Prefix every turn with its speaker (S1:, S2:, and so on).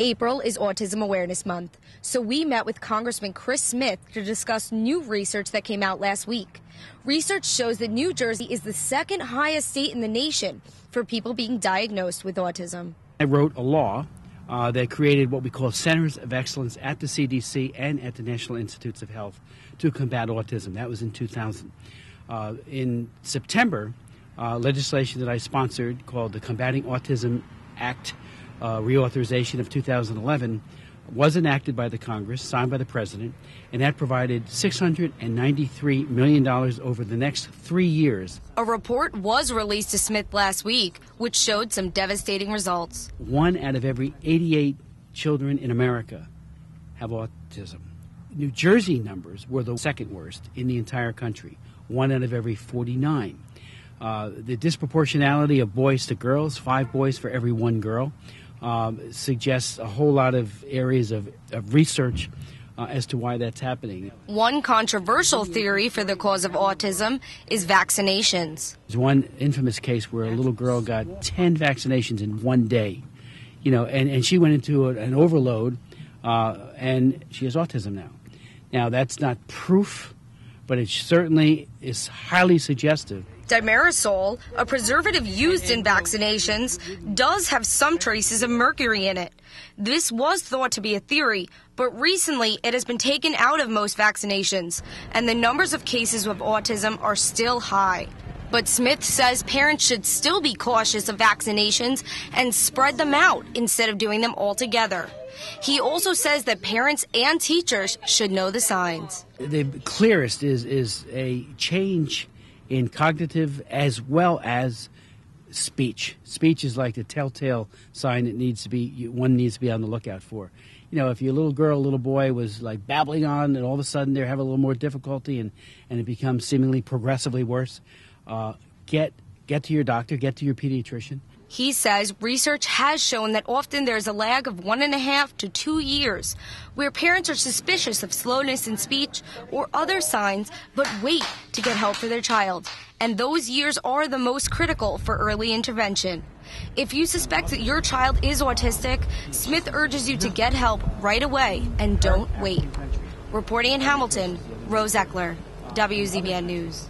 S1: April is Autism Awareness Month, so we met with Congressman Chris Smith to discuss new research that came out last week. Research shows that New Jersey is the second highest state in the nation for people being diagnosed with autism.
S2: I wrote a law that created what we call Centers of Excellence at the CDC and at the National Institutes of Health to combat autism. That was in 2000. In September, legislation that I sponsored called the Combating Autism Act reauthorization of 2011 was enacted by the Congress, signed by the President, and that provided $693 million over the next 3 years.
S1: A report was released to Smith last week, which showed some devastating results.
S2: 1 out of every 88 children in America have autism. New Jersey numbers were the second worst in the entire country, 1 out of every 49. The disproportionality of boys to girls, 5 boys for every 1 girl, suggests a whole lot of areas of research as to why that's happening.
S1: One controversial theory for the cause of autism is vaccinations.
S2: There's one infamous case where a little girl got 10 vaccinations in 1 day, and she went into an overload, and she has autism now. Now, that's not proof, but it certainly is highly suggestive.
S1: Dimerisol, a preservative used in vaccinations, does have some traces of mercury in it. This was thought to be a theory, but recently it has been taken out of most vaccinations, and the numbers of cases of autism are still high. But Smith says parents should still be cautious of vaccinations and spread them out instead of doing them all together. He also says that parents and teachers should know the signs.
S2: The clearest is a change in cognitive as well as speech. Speech is like the telltale sign that one needs to be on the lookout for. If your little girl, little boy was like babbling on and all of a sudden they're having a little more difficulty and it becomes seemingly progressively worse, get to your doctor, get to your pediatrician.
S1: He says research has shown that often there's a lag of 1.5 to 2 years where parents are suspicious of slowness in speech or other signs, but wait to get help for their child. And those years are the most critical for early intervention. If you suspect that your child is autistic, Smith urges you to get help right away and don't wait. Reporting in Hamilton, Rose Eckler, WZBN News.